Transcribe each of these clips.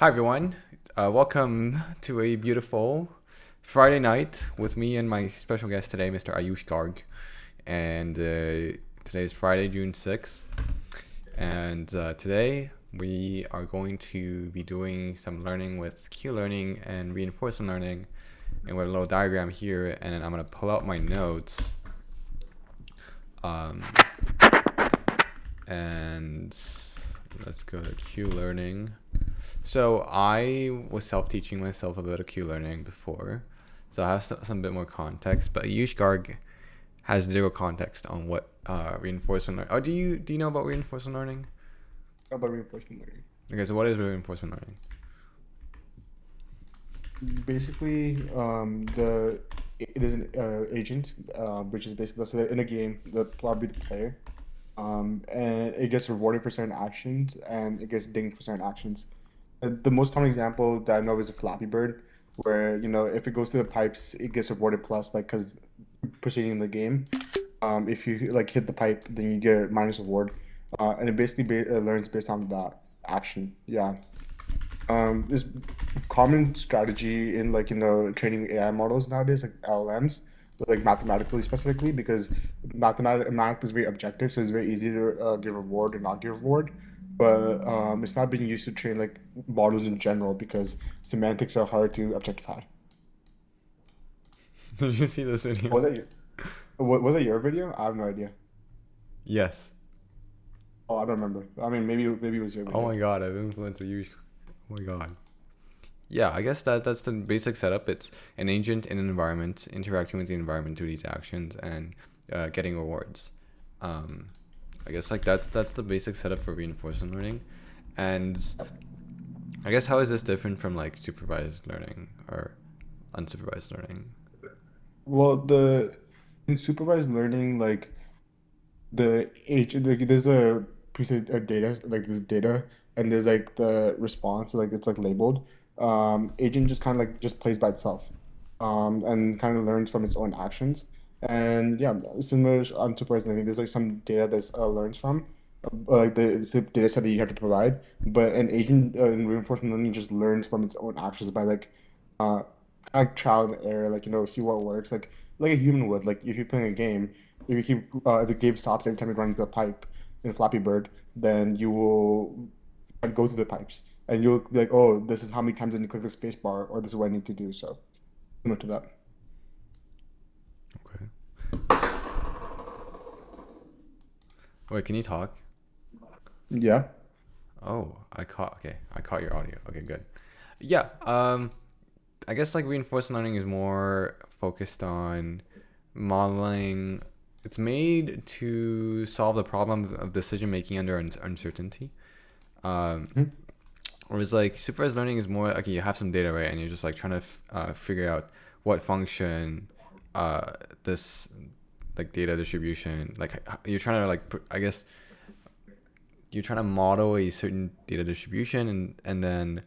Hi, everyone. Welcome to a beautiful Friday night with me and my special guest today, Mr. Ayush Garg. And today is Friday, June 6th. And today we are going to be doing some learning with Q learning and reinforcement learning. And with a little diagram here, and then I'm going to pull out my notes. And let's go to Q learning. So I was self-teaching myself a bit of Q learning before, so I have some bit more context. But Yush Garg has zero context on what reinforcement learning. Oh, do you know about reinforcement learning? About reinforcement learning. Okay, so what is reinforcement learning? Basically, there's an agent, which is basically let's say in a game, the probably the player, and it gets rewarded for certain actions and it gets dinged for certain actions. The most common example that I know is a Flappy Bird, where if it goes to the pipes, it gets rewarded plus like because proceeding in the game. If you like hit the pipe, then you get a minus reward, and it basically learns based on that action. Yeah. This common strategy in training AI models nowadays, like LLMs, but like mathematically specifically, because math is very objective, so it's very easy to give reward or not give reward. But it's not being used to train like models in general because semantics are hard to objectify. Did you see this video? Was that your, was that your video? I have no idea. Yes. Oh, I don't remember. I mean, maybe it was your Oh video. my God, I've influenced a Yush. Oh my God. Yeah, I guess that's the basic setup. It's an agent in an environment interacting with the environment through these actions and getting rewards. Um, I guess like that's the basic setup for reinforcement learning, and I guess how is this different from like supervised learning or unsupervised learning? Well, the in supervised learning, like there's a piece of data, like this data, and there's like the response, like it's like labeled. Agent just kind of like just plays by itself, and kind of learns from its own actions. And yeah, similar on supervised learning, there's like some data that learns from, like it's the data set that you have to provide. But an agent in reinforcement learning just learns from its own actions by uh, like trial and error, like see what works, like a human would. Like if you're playing a game, if the game stops every time you run into the pipe in Flappy Bird, then you will go through the pipes and you'll be like, oh, this is how many times I need to click the space bar, or this is what I need to do. So similar to that. Okay. Wait, can you talk? Yeah. Oh, I caught your audio. Okay, good. Yeah. I guess like reinforcement learning is more focused on modeling. It's made to solve the problem of decision making under uncertainty. Um, Mhm. Whereas like supervised learning is more okay. You have some data, right, and you're just like trying to figure out what function uh, this like data distribution, like you're trying to like I guess you're trying to model a certain data distribution, and then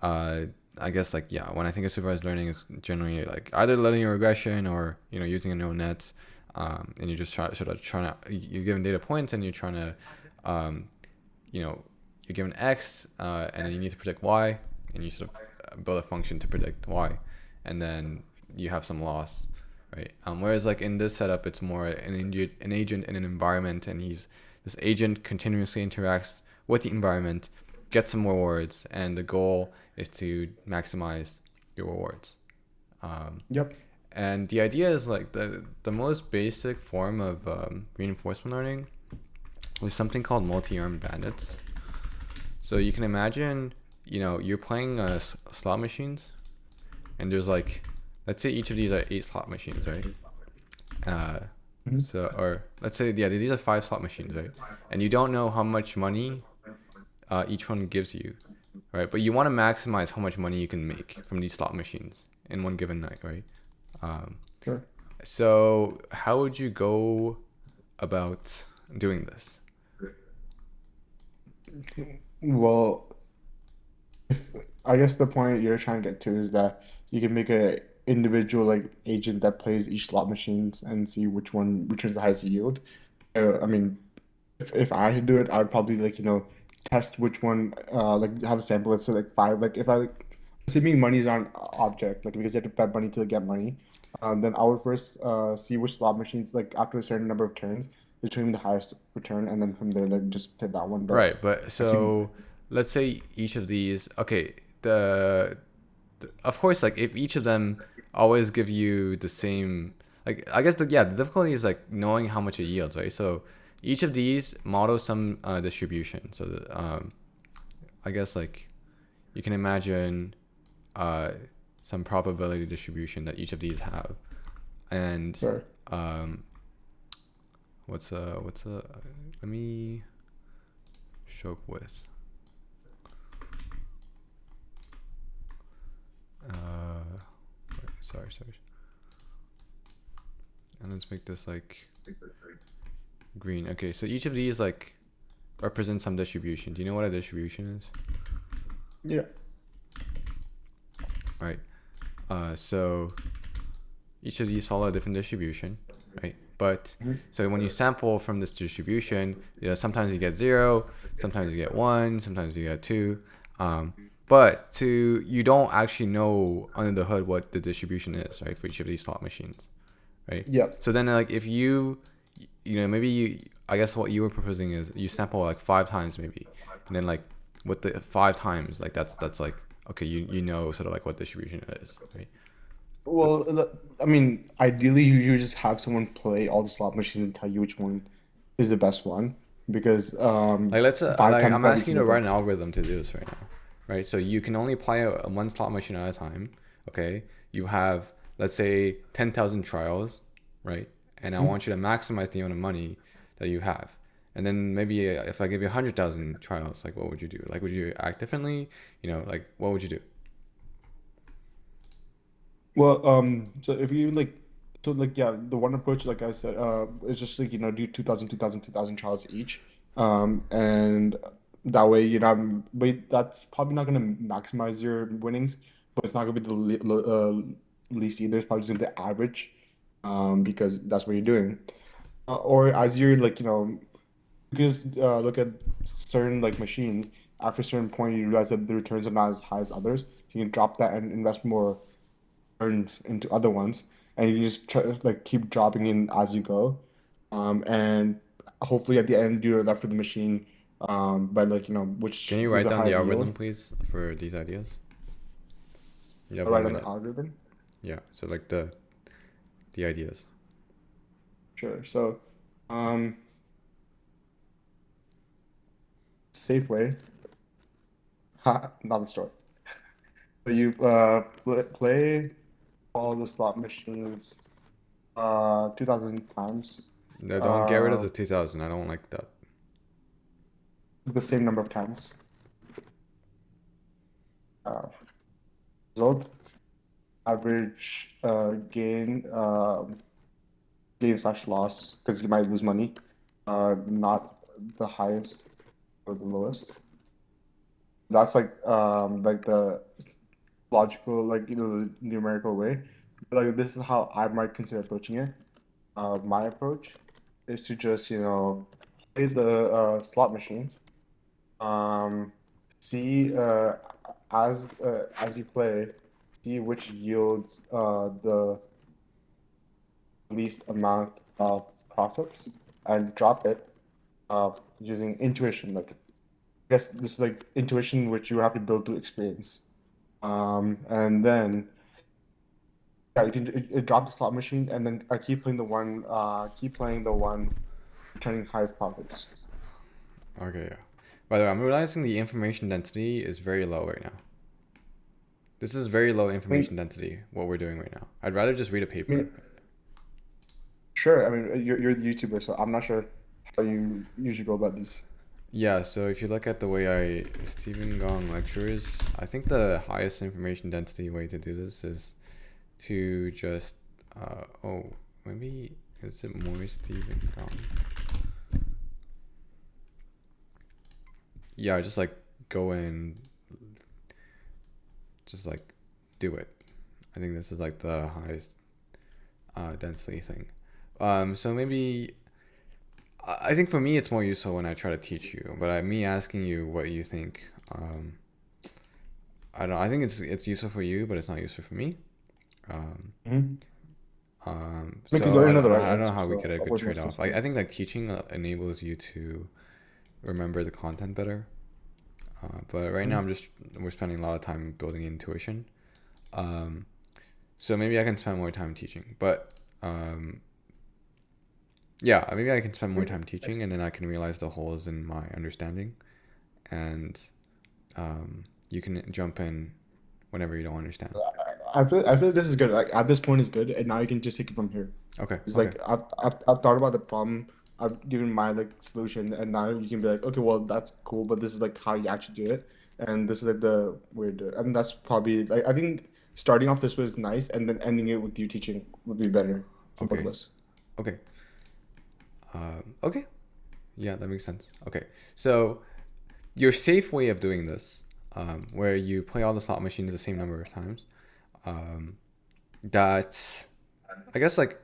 uh, I guess like yeah, when I think of supervised learning, is generally like either linear regression or using a neural net, and you're just sort of trying to you're given data points and you're trying to, um, you know, you're given x, and then you need to predict y, and you sort of build a function to predict y, and then you have some loss, right? Whereas like in this setup, it's more an agent in an environment, and this agent continuously interacts with the environment, gets some rewards, and the goal is to maximize your rewards. Um, Yep. and the idea is like the most basic form of reinforcement learning is something called multi-armed bandits. So you can imagine, you're playing slot machines, and there's like, let's say each of these are 8 slot machines, right? Uh, Mhm. or let's say yeah, these are 5 slot machines, right? And you don't know how much money each one gives you, right? But you want to maximize how much money you can make from these slot machines in one given night, right? Um, Sure. so how would you go about doing this? Well, if I guess the point you're trying to get to is that you can make a individual like agent that plays each slot machines and see which is the highest yield. I mean, if I had to do it, I would probably test which one, like have a sample. Let's say like five. Like if I like, assuming money is not an object, like because you have to bet money to get money, then I would first see which slot machines like after a certain number of turns determine the highest return, and then from there like just hit that one. But Right, but assume so let's say each of these, okay, of course, like if each of them always give you the same, like I guess the difficulty is like knowing how much it yields, right? So each of these model some distribution. So I guess like you can imagine uh, some probability distribution that each of these have, and sure. um, what's a let me show up with sorry, and let's make this like green. Okay, so each of these like represents some distribution. Do you know what a distribution is? Yeah. Right. So each of these follow a different distribution, right? But Mhm. so when you sample from this distribution, sometimes you get 0, sometimes you get 1, sometimes you get 2. But you don't actually know under the hood what the distribution is, right, for each of these slot machines, right? Yeah. So then like if maybe I guess what you were proposing is you sample like 5 times maybe, and then like with the 5 times, like that's like okay, you know sort of like what distribution it is, right? But Well, I mean, ideally, you just have someone play all the slot machines and tell you which one is the best one because like let's five like times I'm probably asking can you to make write up. an algorithm to do this right now, right? So you can only play one slot machine at a time. Okay, you have, let's say, 10,000 trials, right? And I Mhm. want you to maximize the amount of money that you have. And then maybe if I give you 100,000 trials, like what would you do? Like would you act differently? Like what would you do? Well, so if you like, so like, yeah, the one approach, like I said, is just like, do 2,000 trials each. And that way, but that's probably not going to maximize your winnings, but it's not going to be the least either. It's probably just going to be the average, because that's what you're doing. Or as you're like, because look at certain like machines, after a certain point, you realize that the returns are not as high as others. You can drop that and invest more turns into other ones, and you just try, like keep dropping in as you go, and hopefully at the end you're left with the machine, by like Can which you is write the down the highest algorithm, yield. please, for these ideas? You have Right one on the minute. algorithm. Yeah. So like the ideas. Sure. So, um, safe way, not the story. So you play all the slot machines 2,000 times, No, don't get rid of uh, the 2000. I don't like that. the same number of times. Uh, Result, average gain slash loss, because you might lose money, not the highest or the lowest. That's like the logical, like the numerical way. But, like this is how I might consider approaching it. My approach is to just play the slot machines. Um, see as you play, see which yields the least amount of profits and drop it using intuition. Like, I guess this is like intuition, which you have to build through experience. And then yeah, you can drop the slot machine, and then keep playing the one returning highest profits. Okay, yeah. By the way, I'm realizing the information density is very low right now. This is very low I mean, information density, what we're doing right now. I'd rather just read a I paper. mean, sure. I mean, you're the YouTuber, so I'm not sure how you usually go about this. Yeah, so if you look at the way Stephen Gong lectures, I think the highest information density way to do this is to just, maybe, is it more Stephen Gong? Yeah, just like go in, just like do it. I think this is like the highest density thing. So maybe I think for me it's more useful when I try to teach you, but me asking you what you think, I don't know. I think it's useful for you, but it's not useful for me. Um, Mm-hmm. Because so you're another right I don't know answer, how we so get a of good course most trade-off. useful. I think like teaching enables you to remember the content better. But right now we're spending a lot of time building intuition. Um, so maybe I can spend more time teaching. But um, yeah, maybe I can spend more time teaching, and then I can realize the holes in my understanding, and you can jump in whenever you don't understand. I feel this is good. Like at this point is good, and now you can just take it from here. Okay, It's okay, like I've thought about the problem. I've given my like solution, and now you can be like, okay, well that's cool, but this is like how you actually do it, and this is like the way to do it. And that's probably like I think starting off this was nice, and then ending it with you teaching would be better for both of okay, us. okay, okay. Yeah, that makes sense. Okay, so your safe way of doing this, where you play all the slot machines the same number of times, um, that I guess like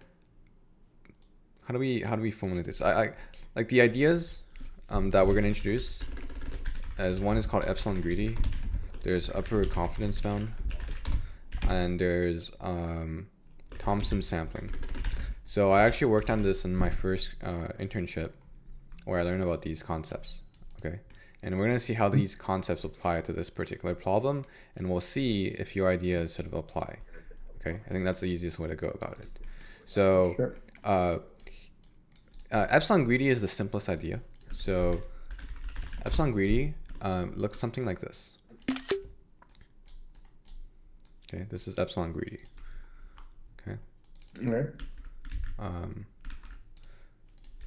how do we formulate this? I like the ideas that we're gonna introduce as one is called epsilon greedy. There's upper confidence bound, and there's Thompson sampling. So I actually worked on this in my first internship, where I learned about these concepts. Okay, and we're gonna see how these concepts apply to this particular problem, and we'll see if your ideas sort of apply. Okay, I think that's the easiest way to go about it. So Sure. uh, epsilon greedy is the simplest idea. So epsilon greedy looks something like this. Okay, this is epsilon greedy. Okay, All right. um,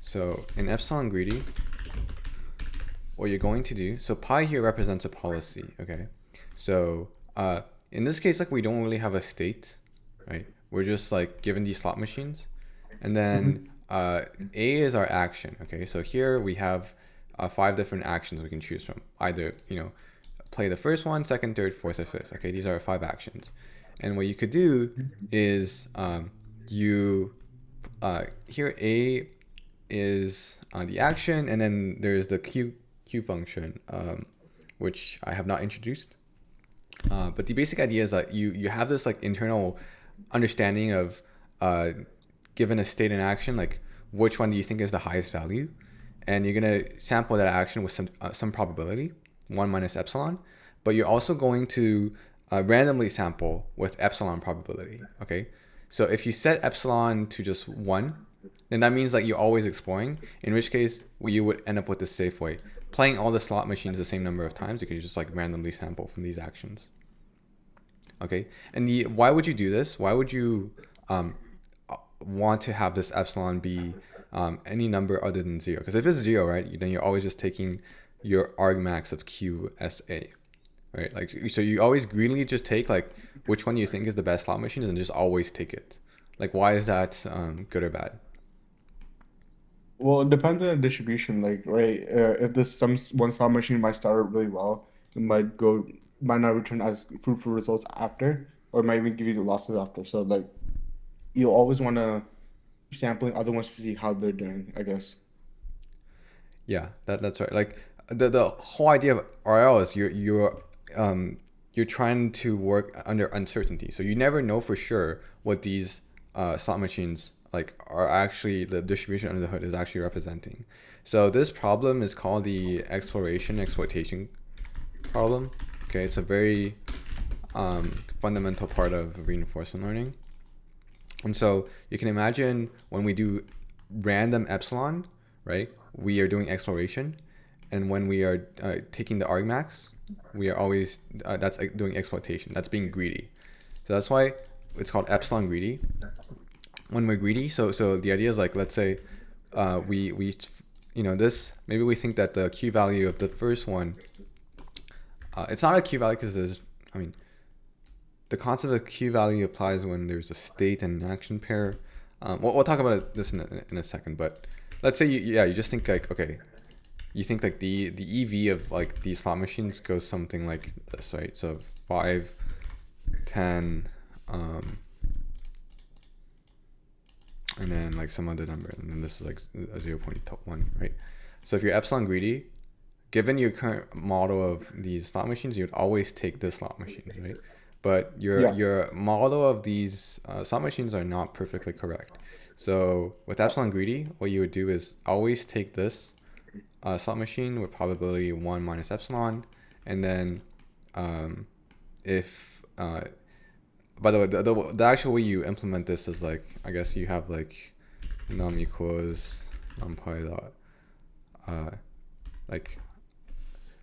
so in epsilon greedy, what you're going to do, so pi here represents a policy. Okay, so in this case, like we don't really have a state, right? We're just like given these slot machines, and then Mm-hmm. A is our action. Okay, so here we have 5 different actions we can choose from. Either play the first one, second, third, fourth, or fifth. Okay, these are our 5 actions, and what you could do is you here A is the action, and then there's the Q function, which I have not introduced. But the basic idea is that you have this like internal understanding of uh, given a state and action, like which one do you think is the highest value, and you're gonna sample that action with some probability, 1 minus epsilon, but you're also going to randomly sample with epsilon probability. Okay, so if you set epsilon to just 1, then that means like you're always exploring. In which case, you would end up with the safe way, playing all the slot machines the same number of times. You can just like randomly sample from these actions. Okay, and why would you do this? Why would you um, want to have this epsilon be any number other than 0? Because if it's 0, right, then you're always just taking your argmax of QSA, right? Like so you always greedily just take like which one you think is the best slot machines and just always take it. Like why is that good or bad? Well, it depends on the distribution. Like, right, if this some one slot machine might start really well, it might not return as fruitful results after, or it might even give you the losses after. So, like, you always want to sampling other ones to see how they're doing, I guess. Yeah, that's right. Like the whole idea of RL is you're trying to work under uncertainty. So you never know for sure what these slot machines like are actually the distribution under the hood is actually representing. So this problem is called the exploration exploitation problem. Okay, it's a very fundamental part of reinforcement learning. And so you can imagine when we do random epsilon, right? We are doing exploration, and when we are taking the argmax, we are always that's doing exploitation. That's being greedy. So that's why it's called epsilon greedy. When we're greedy, so the idea is like let's say we this maybe we think that the Q value of the first one it's not a Q value because there's I mean the concept of Q value applies when there's a state and an action pair. We'll talk about this in a second, but let's say you just think like okay, you think like the EV of like these slot machines goes something like this, right? So 5, 10, and then like some other number, and then this is like a 0.1, right? So if you're epsilon greedy, given your current model of these slot machines, you'd always take this slot machines, right? But Yeah. your model of these slot machines are not perfectly correct. So with epsilon greedy, what you would do is always take this slot machine with probability 1 minus epsilon, and then if by the way, the actual way you implement this is like, I guess you have like num equals numpy dot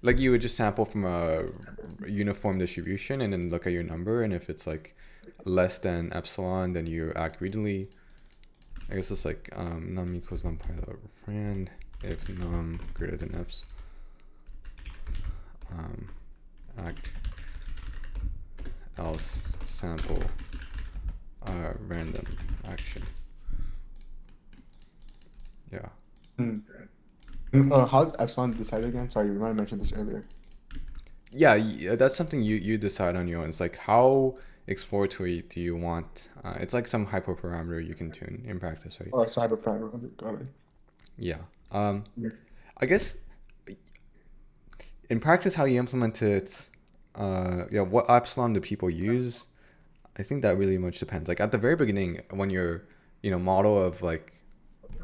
like you would just sample from a uniform distribution and then look at your number, and if it's like less than epsilon, then you act greedily. I guess it's like num equals numpy dot rand if num greater than eps, act else sample random action. Yeah. How's epsilon decided again? Sorry, you might have mentioned this earlier. Yeah, that's something you decide on your own. It's like how exploratory do you want? It's like some hyperparameter you can tune in practice, right? Oh, cybercrime. Okay, got it. Yeah. I guess in practice, how you implement it, yeah, what epsilon do people use? I think that really much depends. Like at the very beginning, when you're, model of like,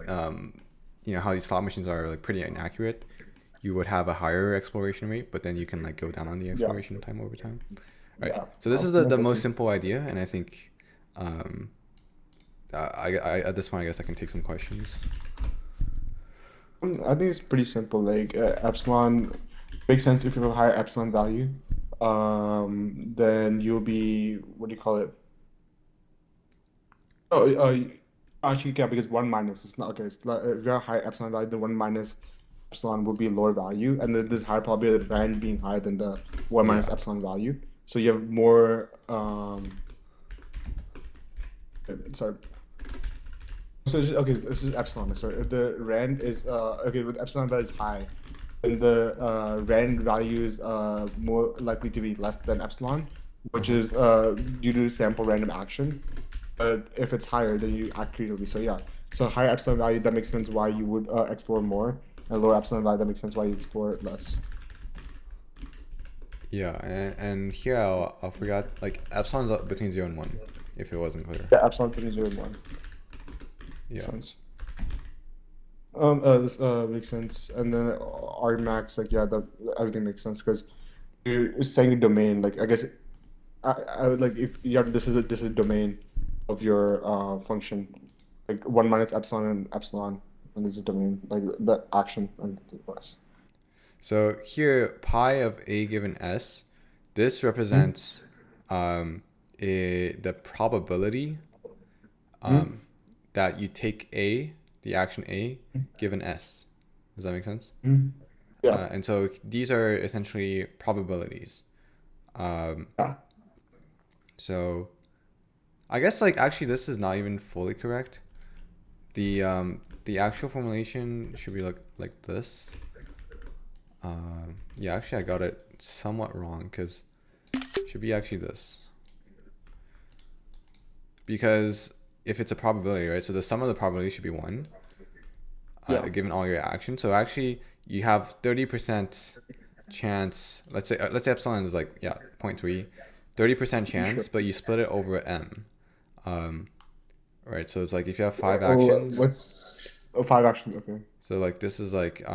how these slot machines are like pretty inaccurate, you would have a higher exploration rate, but then you can like go down on the Yeah. exploration time over time. Right. Yeah. So this is Makes the that most sense. simple idea, and I think, I at this point, I guess I can take some questions. I think it's pretty simple. Like epsilon makes sense if you have a higher epsilon value. Then you'll be, what do you call it? Oh, actually, yeah, because one minus it's not okay. It's like, if you have a higher epsilon value, the one minus epsilon would be a lower value, and then there's higher probability of rand being higher than the one Yeah. minus epsilon value. So you have more. Sorry. So okay, this is epsilon. So if the rand is okay with epsilon value is high, then the rand value is more likely to be less than epsilon, which Uh-huh. is due to sample random action. But if it's higher, then you act creatively. So yeah, so higher epsilon value, that makes sense why you would explore more, and lower epsilon value, that makes sense why you explore less. Yeah, and here I'll forgot, like epsilon's up between 0 and 1, if it wasn't clear. Yeah, epsilon between 0 and 1. Makes Yeah. sense. This makes sense. And then R max, like yeah, that everything makes sense because you're saying a domain. Like I guess I would like if you have this is a domain of your function, like one minus epsilon, and this is a domain like the action and the rest. So here, pi of a given s, this Hmm? represents the probability Hmm? that you take a, the action a, given s. Does that make sense? Hmm? Yeah, And so these are essentially probabilities. Um, yeah, so I guess like actually this is not even fully correct. The actual formulation should be like this. Yeah, actually I got it somewhat wrong because it should be actually this. Because if it's a probability, right? So the sum of the probability should be 1, yeah. given all your actions. So actually you have 30% chance. Let's say epsilon is like, yeah, 0.3, 30% Sure. chance, but you split it over m. Um, right? So it's like if you have 5 Oh, actions, what's five actually? Okay. so like this is like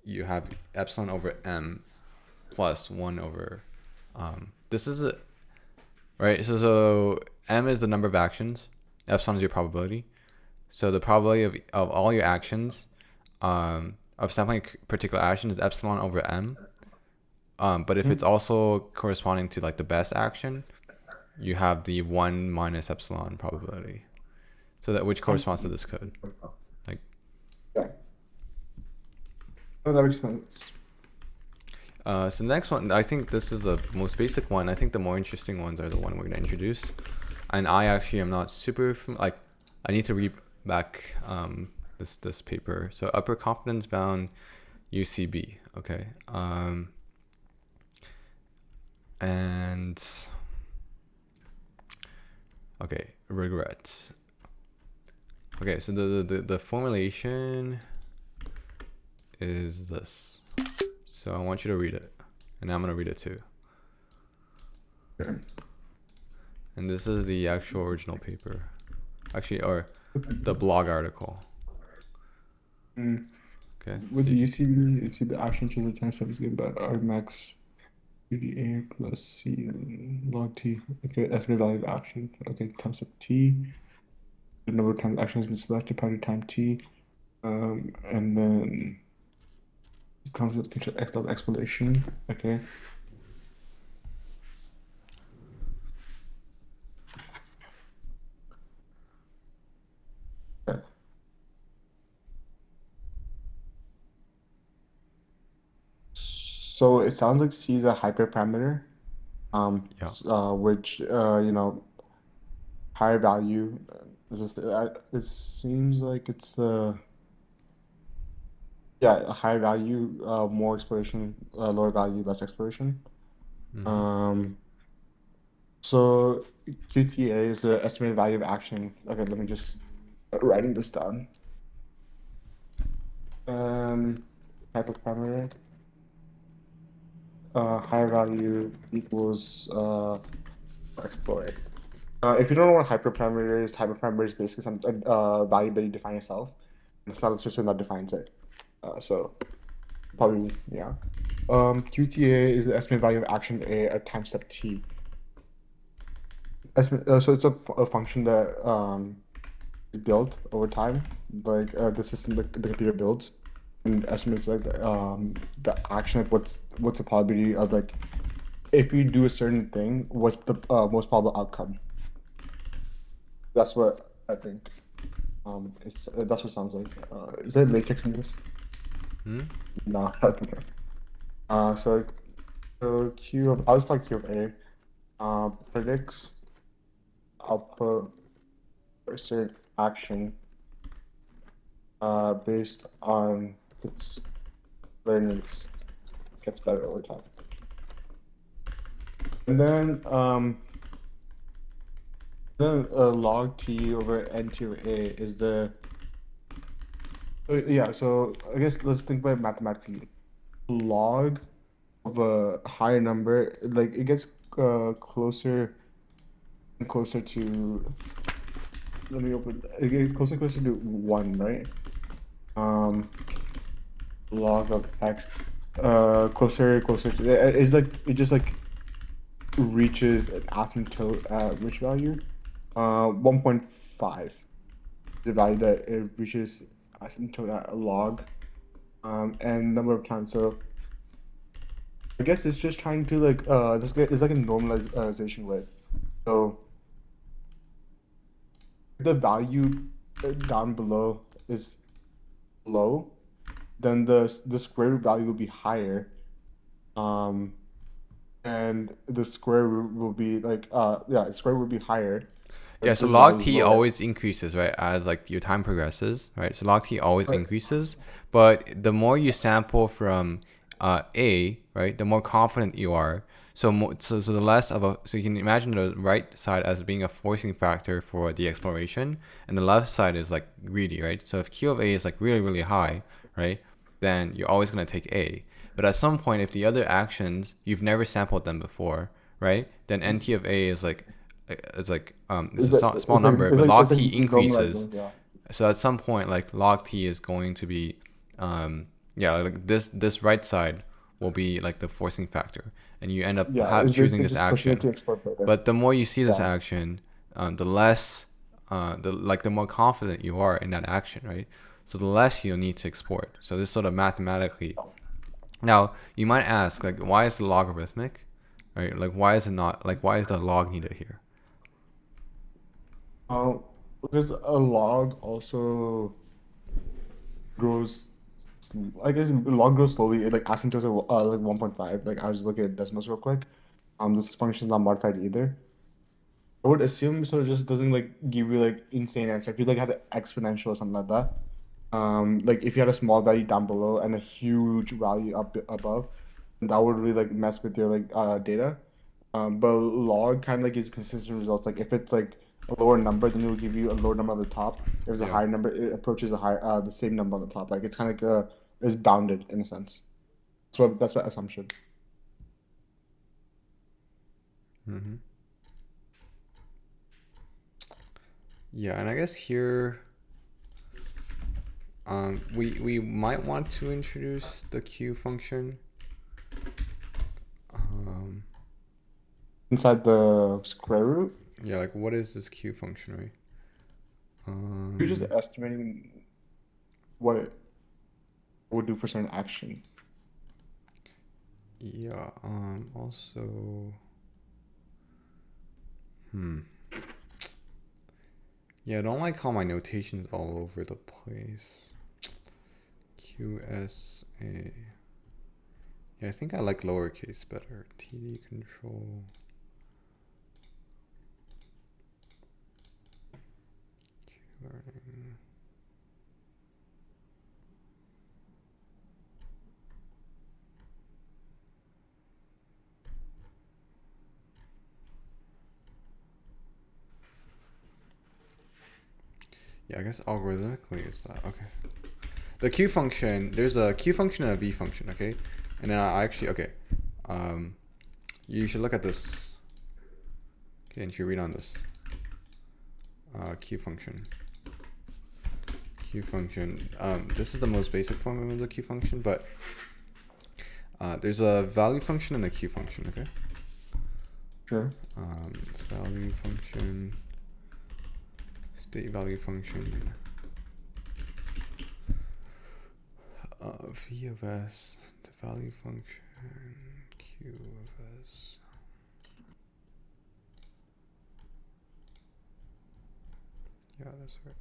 you have epsilon over m plus 1 over this is it, right? So m is the number of actions, epsilon is your probability. So the probability of all your actions, of sampling particular action is epsilon over m. But if it's Hmm? also corresponding to like the best action, you have the 1 minus epsilon probability. So that which corresponds to this code. Like, Yeah. No, that makes sense. so the next one, I think this is the most basic one. I think the more interesting ones are the one we're gonna introduce. And I actually am not super like, I need to read back this paper. So upper confidence bound UCB. Okay. And okay, regrets. Okay, so the formulation is this. So I want you to read it, and I'm gonna read it too. Okay. And this is the actual original paper, actually, or the blog article. Mm. Okay. With So the UCB, you see the action change the time step is given by R max UDA plus C log T. Okay, estimated value of action. Okay, time step T. The number of times action has been selected prior to time T. And then it comes with X level explanation. Okay. Yeah. So it sounds like C is a hyperparameter, yeah. which higher value. It seems like it's the yeah a higher value, more exploration, lower value, less exploration. Mm-hmm. Um, so QTA is the estimated value of action. Okay, let me just writing this down. Um, hyperparameter. Higher value equals explore. If you don't know what hyperparameter is basically some value that you define yourself. And it's not the system that defines it. So probably yeah. QTA is the estimated value of action A at time step T. So it's a function that is built over time, like the system the computer builds, and estimates like the action, like what's the probability of like if you do a certain thing, what's the most probable outcome. That's what I think. It's that's what it sounds like. Is there latex in this? Hmm? No, I don't know. So Q of I was like Q of A predicts output for a certain action based on its learnings gets better over time. And then log T over NT over A is the yeah, so I guess let's think about it mathematically. Log of a higher number, like it gets closer and closer to, let me open, it gets closer and closer to one, right? Um, log of X, closer and closer to, it's like, it just like reaches an asymptote at which value? 1.5 is the value that it reaches asymptote at a log, and number of times. So I guess it's just trying to like it's like a normalization way. So if the value down below is low, then the square root value will be higher. Um, and the square root will be like yeah, the square root will be higher. Yeah, But so this log value is t lower. always increases, right, as like your time progresses, right? So log t always Right. increases, but the more you sample from A, right, the more confident you are. So the less of a, so you can imagine the right side as being a forcing factor for the exploration, and the left side is like greedy, right? So if Q of A is like really really high, right, then you're always gonna take A. But at some point, if the other actions you've never sampled them before, right, then NT of A is like it's a small number, but log t increases. Normalizing, yeah. So at some point, like log t is going to be, yeah, like this right side will be like the forcing factor, and you end up Yeah, it's choosing basically this just pushing it action. to explore further. But the more you see this Yeah. action, the less, the more confident you are in that action, right? So the less you'll need to export. So this sort of mathematically. Now you might ask, like, why is the logarithmic, right? Like, why is it not like why is the log needed here? Because a log also grows. I guess a log grows slowly. Like asymptotes are like 1.5. Like I was just looking at decimals real quick. This function's not modified either. I would assume so. It just doesn't like give you like insane answer. If you like had an exponential or something like that, like if you had a small value down below and a huge value up above, that would really like mess with your like data. But log kind of like gives consistent results. Like if it's like a lower number, then it will give you a lower number on the top. If there's a Yeah. higher number, it approaches the same number on the top. Like it's kind of like it's bounded in a sense. That's what assumption. Mm-hmm. Yeah, and I guess here, we might want to introduce the Q function. Um, Inside the square root, yeah, like what is this Q function, right? you're just Um, estimating what it would do for certain action. yeah. Also, hmm. Yeah, I don't like how my notation's all over the place. QSA. Yeah, I think I like lowercase better. TD control. Learning. Yeah, I guess algorithmically it's that. Okay. The Q function, there's a Q function and a V function, okay? And then I actually, okay. Um, you should look at this. Okay, and you should read on this. Q function. Q function. This is the most basic form of the Q function, but there's a value function and a Q function, okay? Sure. Value function, state value function, V of S, the value function, Q of S. Yeah, that's right.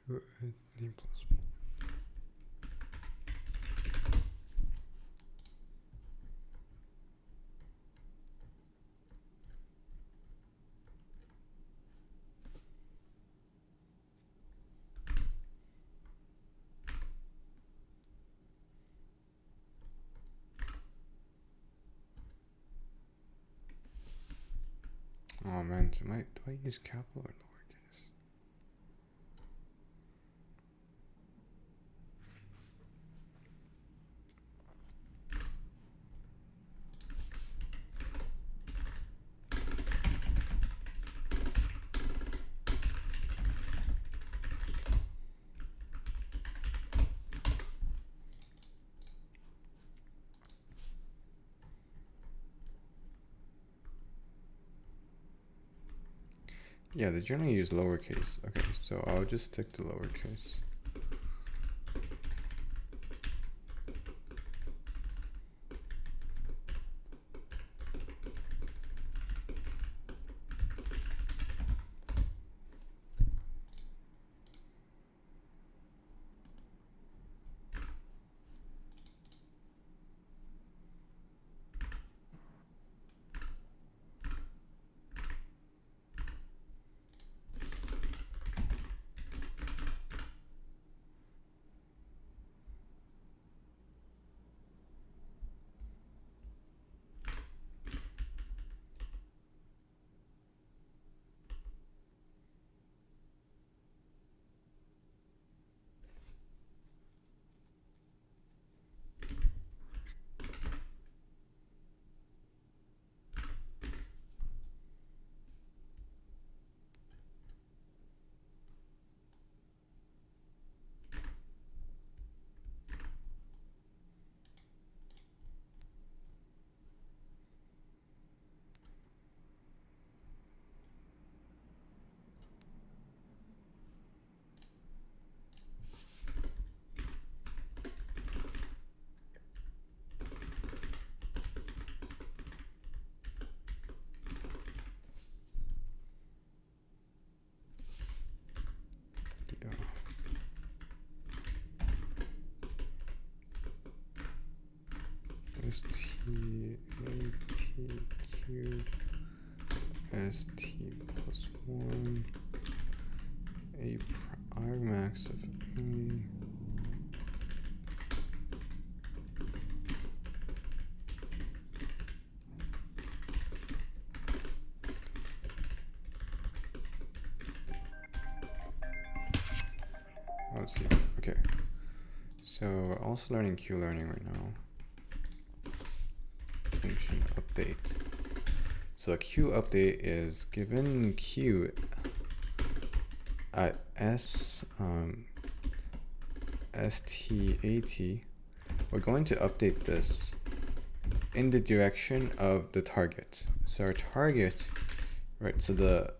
Q D plus 1. Oh man, so do I use capital or lowercase? Yeah, they generally use lowercase. Okay, so I'll just stick to lowercase. ST ST plus 1 A Argmax of A. Let's see. Okay. So we're also learning Q learning right now. Function update. So a Q update is given Q at STAT, we're going to update this in the direction of the target. So our target, right? So the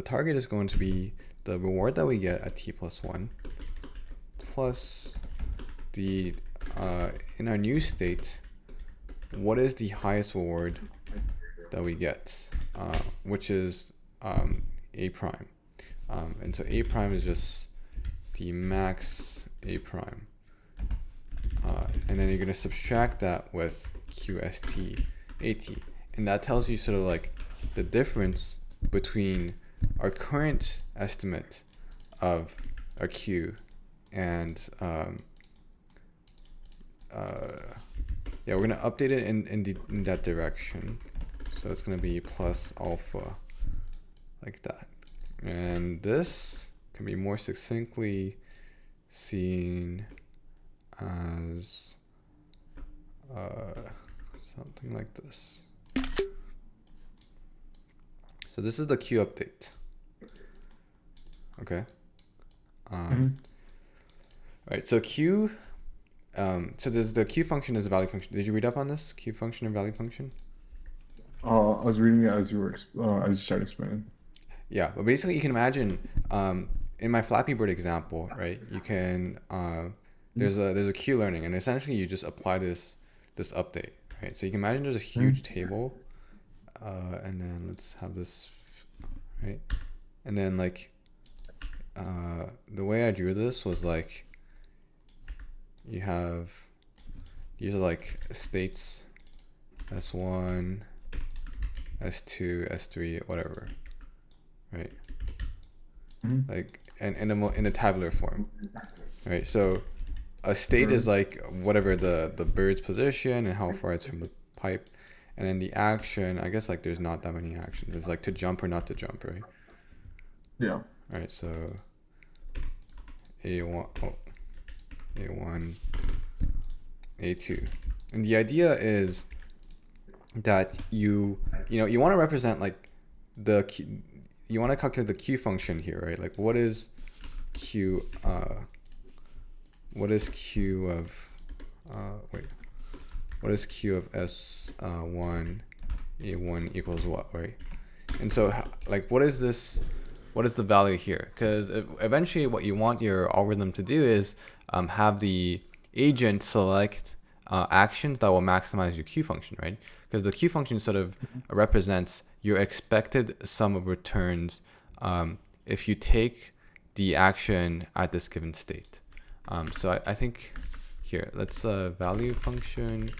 target is going to be the reward that we get at t plus 1 plus the in our new state, what is the highest reward that we get, which is A prime. And so A prime is just the max A prime. And then you're going to subtract that with QST AT. And that tells you sort of like the difference between our current estimate of our Q and yeah, we're going to update it in that direction. So it's going to be plus alpha like that. And this can be more succinctly seen as something like this. So this is the Q update. Okay. Right. So Q. So there's the Q function is a value function. Did you read up on this Q function and value function? I was reading it as you were as you started explaining. Yeah, but basically you can imagine in my Flappy Bird example, right? You can there's a Q learning, and essentially you just apply this update, right? So you can imagine there's a huge table, and then let's have this, right? And then like the way I drew this was like you have these are like states S1, S2, S3, whatever, right? Like and in the tabular form, right? So a state is like whatever the bird's position and how far it's from the pipe, and then the action, I guess like there's not that many actions. It's like to jump or not to jump, right? Yeah. All right, so A1, A1, A2, and the idea is that you want to represent like the Q, you want to calculate the Q function here, right? Like what is Q of what is Q of S1 A1 equals what, right? And so like what is the value here? Because eventually what you want your algorithm to do is have the agent select actions that will maximize your Q function, right? Because the Q function sort of represents your expected sum of returns if you take the action at this given state. So I think here, let's value function.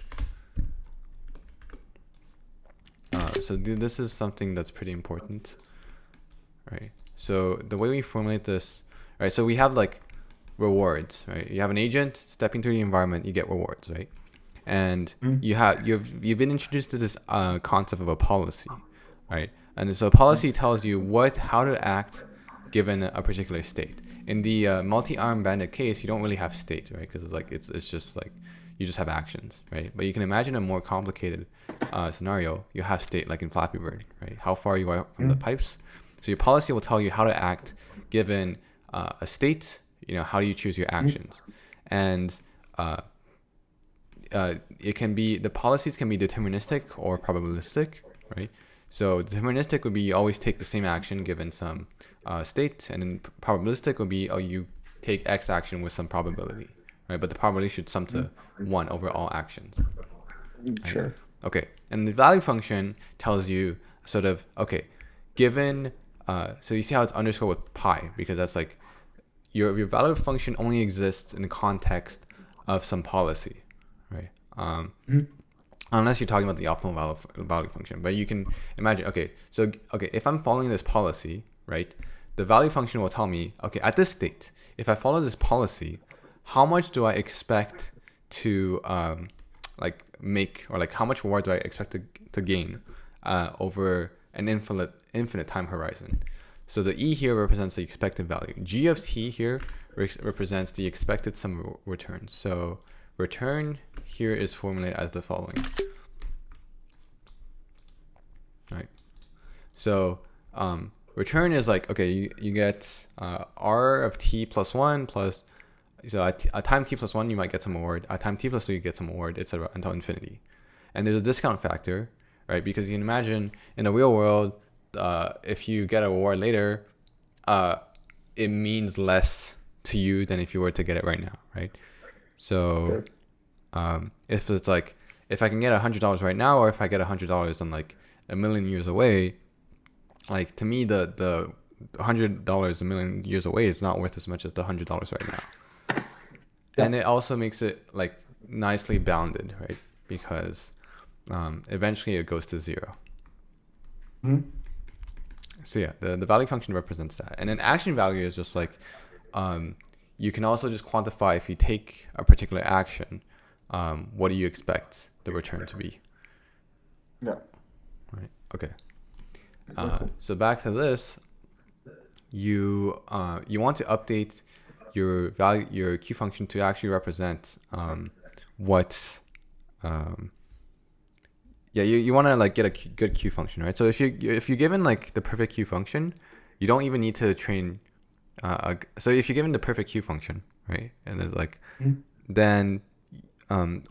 So this is something that's pretty important, right? So the way we formulate this, right? So we have like rewards, right? You have an agent stepping through the environment, you get rewards, right? And you've been introduced to this concept of a policy, right? And so a policy tells you how to act given a particular state. In the multi-arm bandit case, you don't really have state, right? Because it's like it's just like you just have actions, right? But you can imagine a more complicated scenario. You have state, like in Flappy Bird, right? How far you are from the pipes. So your policy will tell you how to act given a state. How do you choose your actions? And it can be, the policies can be deterministic or probabilistic, right? So deterministic would be you always take the same action given some state, and then probabilistic would be you take X action with some probability, right? But the probability should sum to 1 over all actions. Sure. Right? Okay, and the value function tells you sort of, okay, given, so you see how it's underscore with pi, because that's like, your value function only exists in the context of some policy, right? Mhm. Unless you're talking about the optimal value function. But you can imagine, okay, if I'm following this policy, right, the value function will tell me, okay, at this state, if I follow this policy, how much do I expect to like make, or like how much reward do I expect to gain over an infinite time horizon. So the E here represents the expected value. G of t here represents the expected sum of returns. So return here is formulated as the following. Right. So return is like, okay, you get r of t plus 1 plus, so at time t plus 1 you might get some reward, at time t plus 2 you get some reward, etc. until infinity. And there's a discount factor, right? Because you can imagine in the real world, if you get a reward later, it means less to you than if you were to get it right now, right? So if it's like, if I can get $100 right now, or if I get $100 in like a million years away, like to me the $100 a million years away is not worth as much as the $100 right now. Yeah. And it also makes it like nicely bounded, right? Because eventually it goes to 0. Mhm. So yeah, the value function represents that. And then action value is just like, you can also just quantify, if you take a particular action, what do you expect the return to be? Yeah. Right. Okay. Cool. So back to this, you want to update your Q function to actually represent what you want to like get a good Q function, right? So if you're given like the perfect Q function, you don't even need to train so if you're given the perfect Q function, right, and it's like, then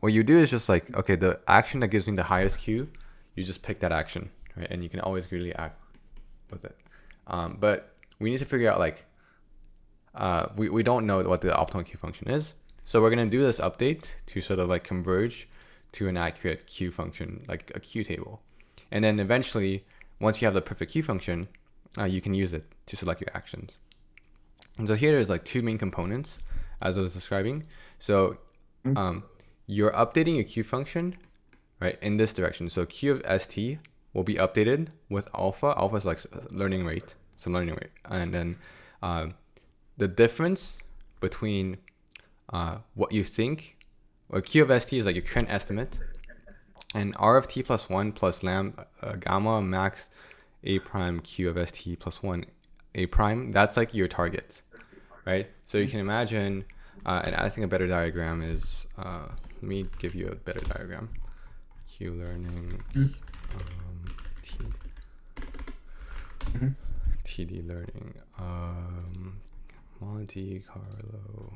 what you do is just like, okay, the action that gives me the highest Q, you just pick that action, right? And you can always really act with it. But we need to figure out like, we don't know what the optimal Q function is. So we're going to do this update to sort of like converge to an accurate Q function, like a Q table. And then eventually, once you have the perfect Q function, you can use it to select your actions. And so here there's like two main components, as I was describing. So you're updating your Q function, right, in this direction. So Q of st will be updated with alpha. Alpha is like learning rate, some learning rate. And then the difference between what you think, or Q of st is like your current estimate, and R of t plus 1 plus gamma max a prime Q of st plus 1 a prime, that's like your target, right? So you can imagine, and I think a better diagram is, let me give you a better diagram. Q learning, TD learning, Monte Carlo.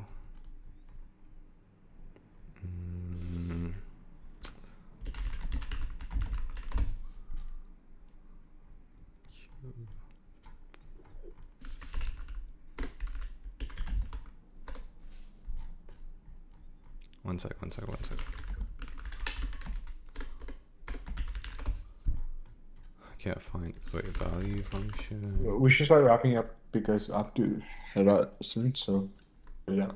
One sec. I can't find value function. We should start wrapping up because I have to head out soon. So, yeah.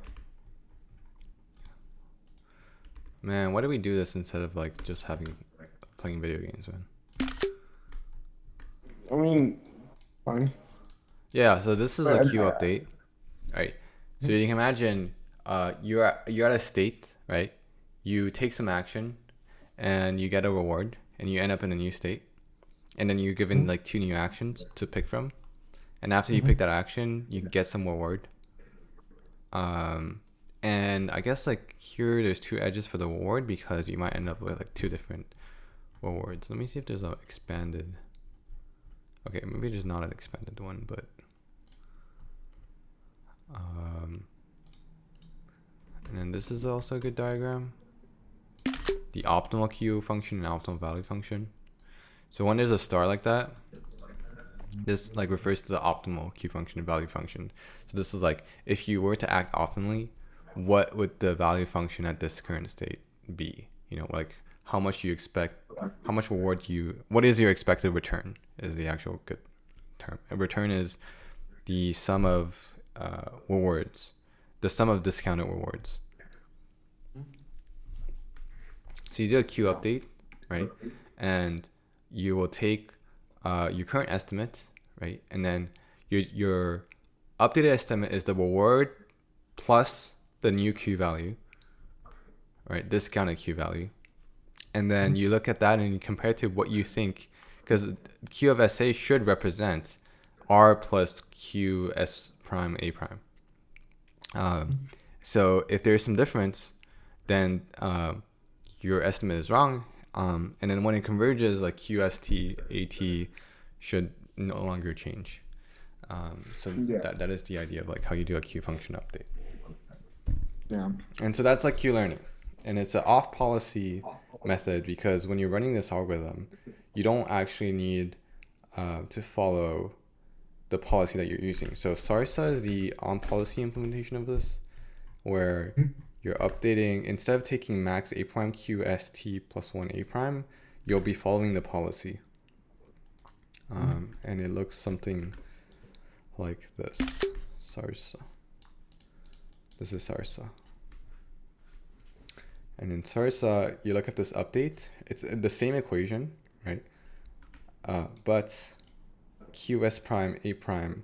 Man, why do we do this instead of like just playing video games, man? I mean, fine. Yeah, so this is a Q update, right? So you can imagine, you're at a state, right? You take some action, and you get a reward, and you end up in a new state, and then you're given like two new actions to pick from, and after you pick that action, you get some reward. And I guess like here there's two edges for the reward because you might end up with like two different rewards. Let me see if there's an expanded. Okay, maybe there's not an expanded one, but and then this is also a good diagram. The optimal Q function and optimal value function. So when there's a star like that, this like refers to the optimal Q function and value function. So this is like, if you were to act optimally, what would the value function at this current state be? You know, like how much you expect, how much reward what is your expected return is the actual good term. A return is the sum of rewards, the sum of discounted rewards. So you do a Q Yeah. update, right? And you will take your current estimate, right? And then your updated estimate is the reward plus the new Q value, right? Discounted Q value. And then you look at that and you compare it to what you think, because Q of SA should represent R plus Q S prime A prime. So if there's some difference, then your estimate is wrong. And then when it converges, like QST, AT should no longer change. So Yeah. that is the idea of like how you do a Q function update. Yeah. And so that's like Q learning. And it's an off policy method because when you're running this algorithm, you don't actually need to follow the policy that you're using. So SARSA is the on policy implementation of this, where you're updating, instead of taking max A prime Q S T plus 1 A prime, you'll be following the policy. And it looks something like this. SARSA. This is SARSA. And in SARSA, you look at this update. It's the same equation, right? But QS prime, A prime,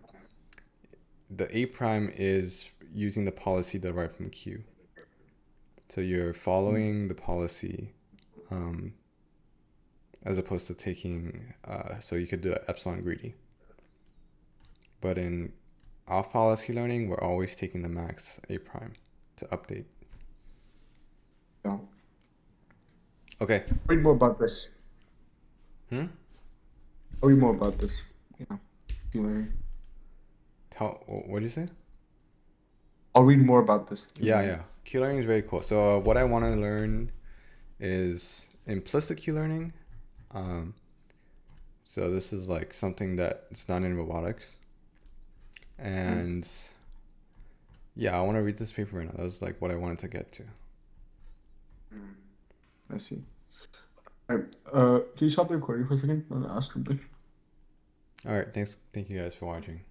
the A prime is using the policy derived from Q. So you're following the policy as opposed to taking, so you could do epsilon greedy. But in off policy learning, we're always taking the max A prime to update. Yeah. Okay. Read more about this. Hmm? I'll read more about this. Yeah. Q learning. What did you say? I'll read more about this. Q Yeah, learning. yeah. Q learning is very cool. So what I want to learn is implicit Q learning. So this is like something that it's done in robotics. And yeah, I want to read this paper right now. That was like what I wanted to get to. I see. All right. Can you stop the recording for a second? I'm gonna ask something. All right, thanks. Thank you guys for watching.